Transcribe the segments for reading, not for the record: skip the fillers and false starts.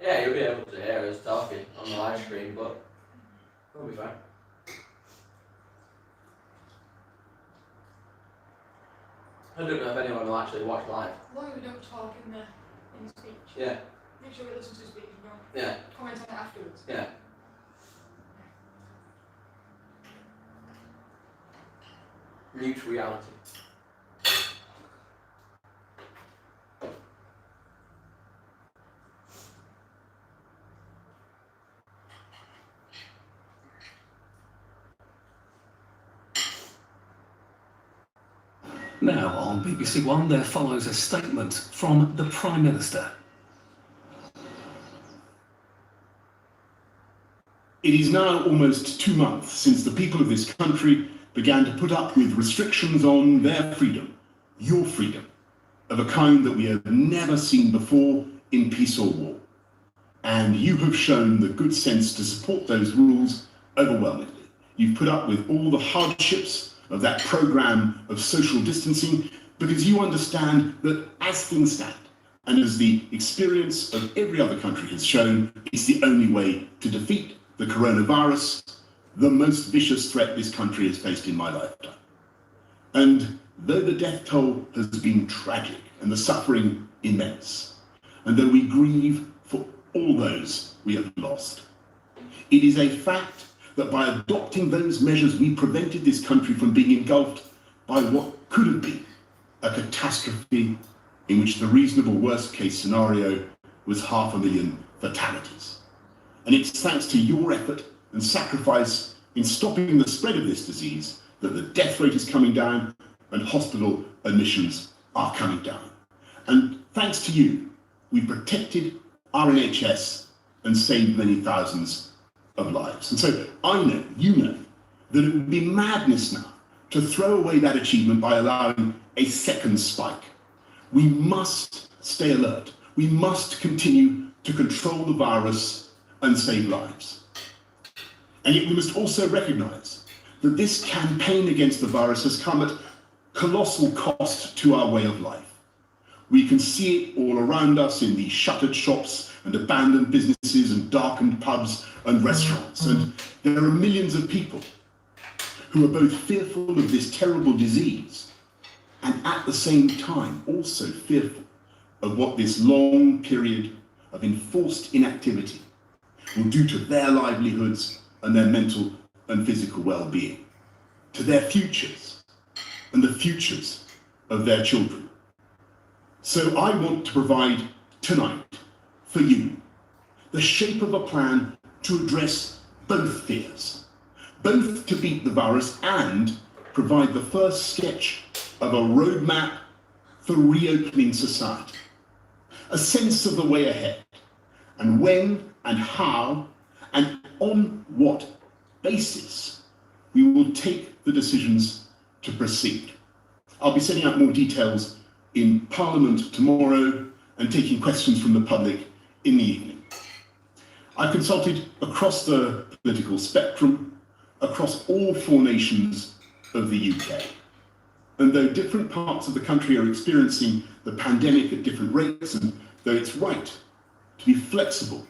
Yeah, you'll be able to hear us talking on the live stream, but it'll be fine. I don't know if anyone will actually watch live. As long as we don't talk in the speech. Yeah. Make sure we listen to the speech and don't comment on it afterwards. Yeah. Mute reality. Now on BBC One there follows a statement from the Prime Minister. It is now almost 2 months since the people of this country began to put up with restrictions on their freedom, your freedom, of a kind that we have never seen before in peace or war. And you have shown the good sense to support those rules overwhelmingly. You've put up with all the hardships of that programme of social distancing because you understand that as things stand, and as the experience of every other country has shown, it's the only way to defeat the coronavirus, the most vicious threat this country has faced in my lifetime. And though the death toll has been tragic and the suffering immense, and though we grieve for all those we have lost, it is a fact that by adopting those measures we prevented this country from being engulfed by what could have been a catastrophe in which the reasonable worst case scenario was 500,000 fatalities. And it's thanks to your effort and sacrifice in stopping the spread of this disease that the death rate is coming down and hospital admissions are coming down. And thanks to you, we protected our NHS and saved many thousands of lives. And so I know, you know, that it would be madness now to throw away that achievement by allowing a second spike. We must stay alert. We must continue to control the virus and save lives. And yet we must also recognise that this campaign against the virus has come at colossal cost to our way of life. We can see it all around us in the shuttered shops and abandoned businesses and darkened pubs and restaurants. And there are millions of people who are both fearful of this terrible disease and at the same time also fearful of what this long period of enforced inactivity will do to their livelihoods and their mental and physical well-being, to their futures and the futures of their children. So I want to provide tonight for you the shape of a plan to address both fears, both to beat the virus and provide the first sketch of a roadmap for reopening society, a sense of the way ahead, and when and how and on what basis we will take the decisions to proceed. I'll be setting out more details in Parliament tomorrow and taking questions from the public in the evening. I consulted across the political spectrum, across all 4 nations of the UK. And though different parts of the country are experiencing the pandemic at different rates, and though it's right to be flexible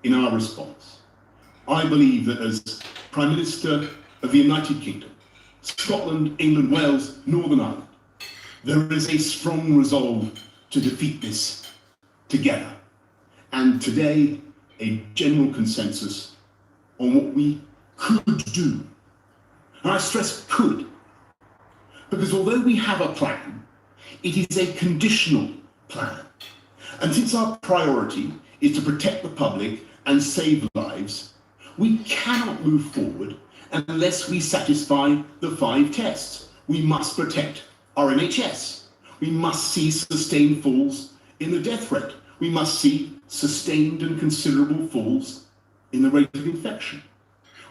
in our response, I believe that as Prime Minister of the United Kingdom, Scotland, England, Wales, Northern Ireland, there is a strong resolve to defeat this together. And today, a general consensus on what we could do. And I stress could, because although we have a plan, it is a conditional plan. And since our priority is to protect the public and save lives, we cannot move forward unless we satisfy the 5 tests. We must protect our NHS. We must see sustained falls in the death rate. We must see sustained and considerable falls in the rate of infection.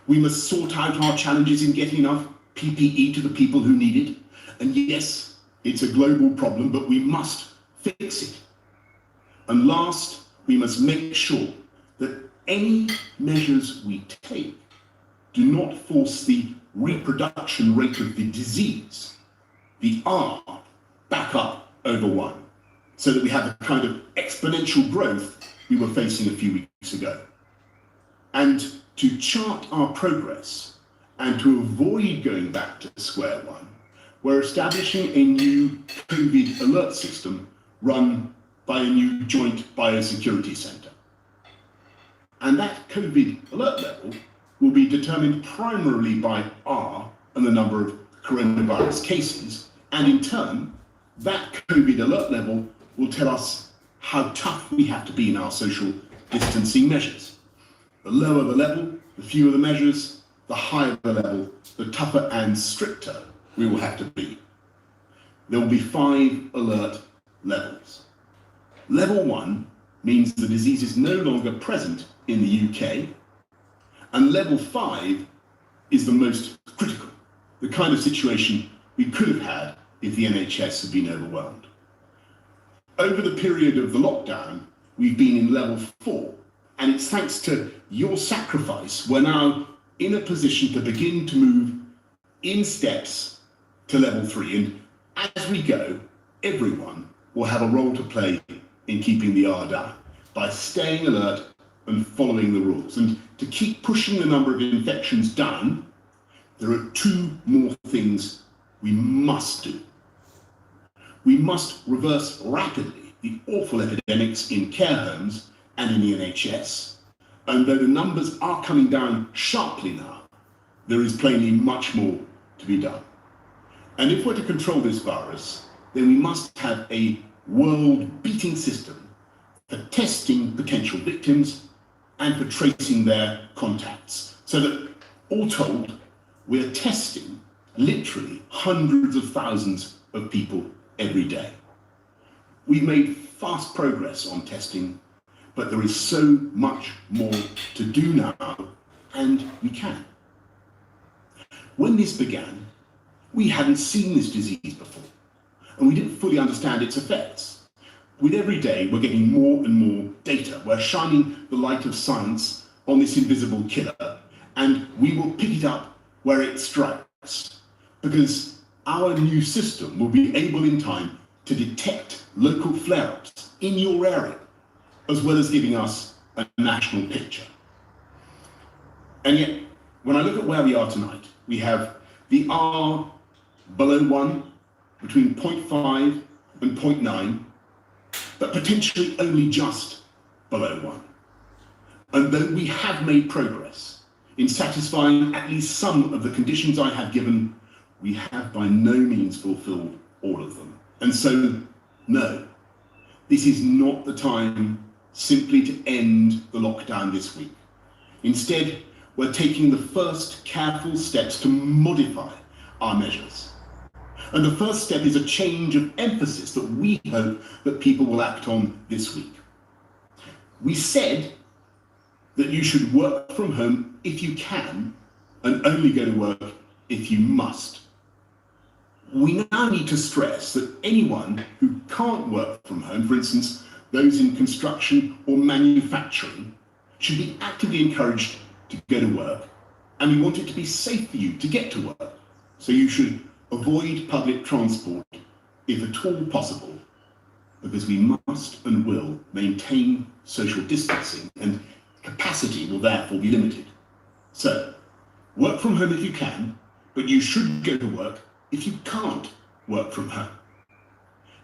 We must sort out our challenges in getting enough PPE to the people who need it. And yes, it's a global problem, but we must fix it. And last, we must make sure that any measures we take do not force the reproduction rate of the disease, the R, back up over 1, so that we have the kind of exponential growth we were facing a few weeks ago. And to chart our progress and to avoid going back to square one, we're establishing a new COVID alert system run by a new joint biosecurity centre. And that COVID alert level will be determined primarily by R and the number of coronavirus cases, and in turn, that COVID alert level will tell us how tough we have to be in our social distancing measures. The lower the level, the fewer the measures, the higher the level, the tougher and stricter we will have to be. There will be 5 alert levels. Level 1 means the disease is no longer present in the UK, and level 5 is the most critical, the kind of situation we could have had if the NHS had been overwhelmed. Over the period of the lockdown, we've been in level 4, and it's thanks to your sacrifice we're now in a position to begin to move in steps to level 3. And as we go, everyone will have a role to play in keeping the R down by staying alert and following the rules. And to keep pushing the number of infections down, there are 2 more things we must do. We must reverse rapidly the awful epidemics in care homes and in the NHS. And though the numbers are coming down sharply now, there is plainly much more to be done. And if we're to control this virus, then we must have a world-beating system for testing potential victims and for tracing their contacts, so that, all told, we're testing literally hundreds of thousands of people every day. We've made fast progress on testing, but there is so much more to do now, and we can. When this began, we hadn't seen this disease before, and we didn't fully understand its effects. With every day, we're getting more and more data. We're shining the light of science on this invisible killer, and we will pick it up where it strikes, because our new system will be able in time to detect local flare-ups in your area, as well as giving us a national picture. And yet, when I look at where we are tonight, we have the R below 1, between 0.5 and 0.9, but potentially only just below 1. And though we have made progress in satisfying at least some of the conditions I have given, we have by no means fulfilled all of them. And so, no, this is not the time simply to end the lockdown this week. Instead, we're taking the first careful steps to modify our measures. And the first step is a change of emphasis that we hope that people will act on this week. We said that you should work from home if you can, and only go to work if you must. We now need to stress that anyone who can't work from home, for instance, those in construction or manufacturing, should be actively encouraged to go to work, and we want it to be safe for you to get to work. So you should avoid public transport if at all possible, because we must and will maintain social distancing, and capacity will therefore be limited. So, work from home if you can, but you should go to work if you can't work from home.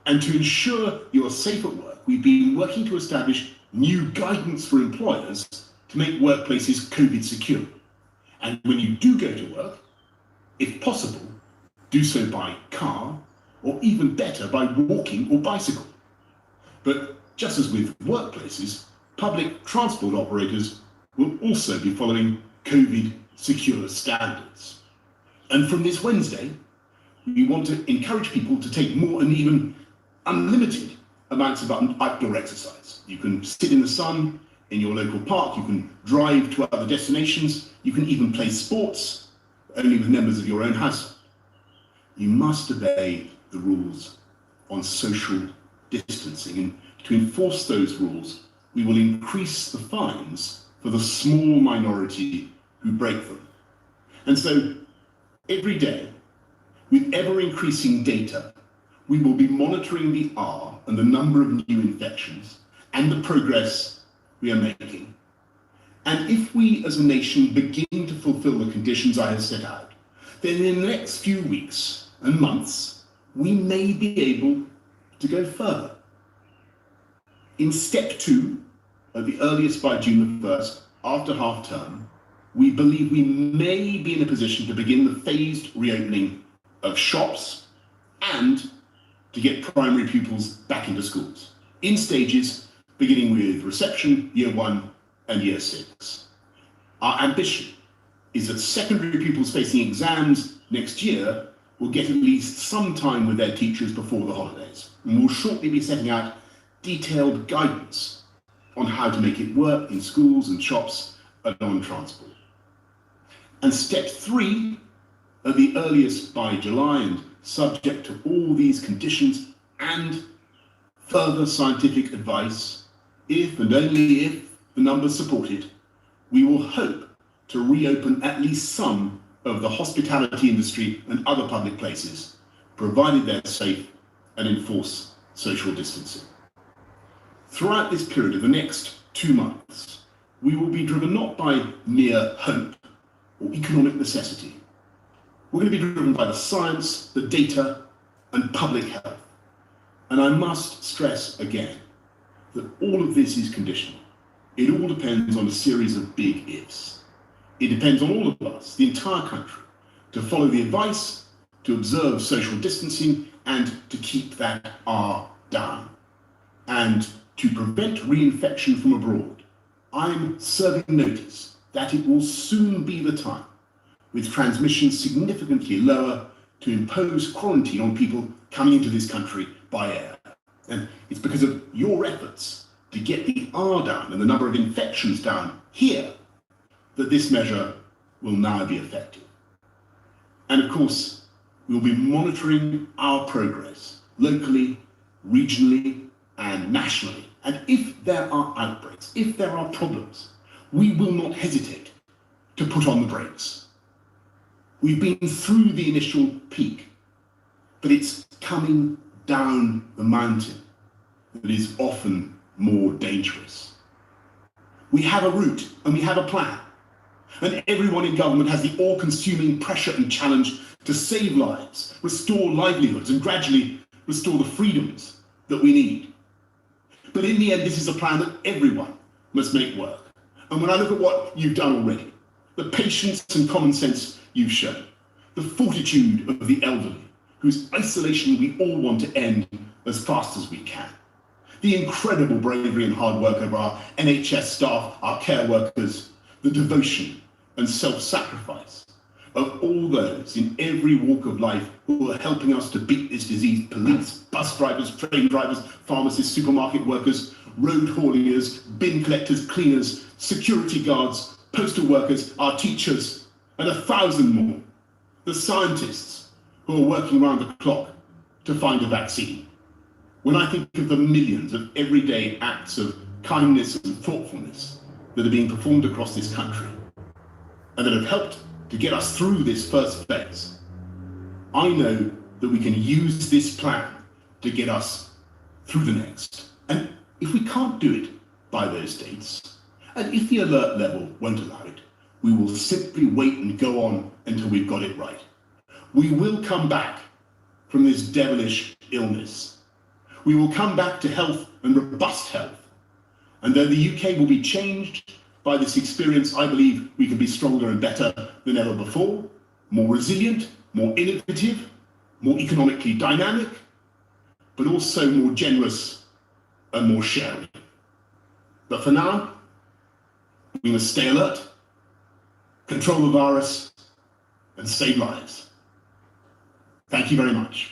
And to ensure you're safe at work, we've been working to establish new guidance for employers to make workplaces COVID secure. And when you do go to work, if possible, do so by car, or even better, by walking or bicycle. But just as with workplaces, public transport operators will also be following COVID secure standards. And from this Wednesday, we want to encourage people to take more and even unlimited amounts of outdoor exercise. You can sit in the sun in your local park, you can drive to other destinations, you can even play sports, only with members of your own household. You must obey the rules on social distancing, and to enforce those rules, we will increase the fines for the small minority who break them. And so Every day, with ever-increasing data, we will be monitoring the R and the number of new infections and the progress we are making. And if we as a nation begin to fulfill the conditions I have set out, then in the next few weeks and months, we may be able to go further. In step 2, at the earliest by June the 1st, after half term, we believe we may be in a position to begin the phased reopening of shops and to get primary pupils back into schools, in stages beginning with reception, year 1 and year 6. Our ambition is that secondary pupils facing exams next year will get at least some time with their teachers before the holidays, and we'll shortly be setting out detailed guidance on how to make it work in schools and shops and on transport. And step 3, at the earliest by July and subject to all these conditions and further scientific advice, if and only if the numbers support it, we will hope to reopen at least some of the hospitality industry and other public places, provided they're safe and enforce social distancing. Throughout this period of the next 2 months, we will be driven not by mere hope or economic necessity. We're going to be driven by the science, the data, and public health. And I must stress again that all of this is conditional. It all depends on a series of big ifs. It depends on all of us, the entire country, to follow the advice, to observe social distancing, and to keep that R down. And to prevent reinfection from abroad, I'm serving notice that it will soon be the time, with transmission significantly lower, to impose quarantine on people coming into this country by air. And it's because of your efforts to get the R down and the number of infections down here that this measure will now be effective. And of course, we'll be monitoring our progress locally, regionally, and nationally. And if there are outbreaks, if there are problems, we will not hesitate to put on the brakes. We've been through the initial peak, but it's coming down the mountain that is often more dangerous. We have a route and we have a plan, and everyone in government has the all-consuming pressure and challenge to save lives, restore livelihoods, and gradually restore the freedoms that we need. But in the end, this is a plan that everyone must make work. And when I look at what you've done already, the patience and common sense you've shown, the fortitude of the elderly, whose isolation we all want to end as fast as we can, the incredible bravery and hard work of our NHS staff, our care workers, the devotion and self-sacrifice of all those in every walk of life who are helping us to beat this disease: police, bus drivers, train drivers, pharmacists, supermarket workers, road hauliers, bin collectors, cleaners, security guards, postal workers, our teachers, and 1,000 more, the scientists who are working around the clock to find a vaccine. When I think of the millions of everyday acts of kindness and thoughtfulness that are being performed across this country and that have helped to get us through this first phase, I know that we can use this plan to get us through the next. And if we can't do it by those dates, and if the alert level won't allow it, we will simply wait and go on until we've got it right. We will come back from this devilish illness. We will come back to health and robust health. And though the UK will be changed by this experience, I believe we can be stronger and better than ever before, more resilient, more innovative, more economically dynamic, but also more generous and more sharing. But for now, we must stay alert, control the virus, and save lives. Thank you very much.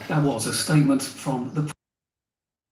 That was a statement from the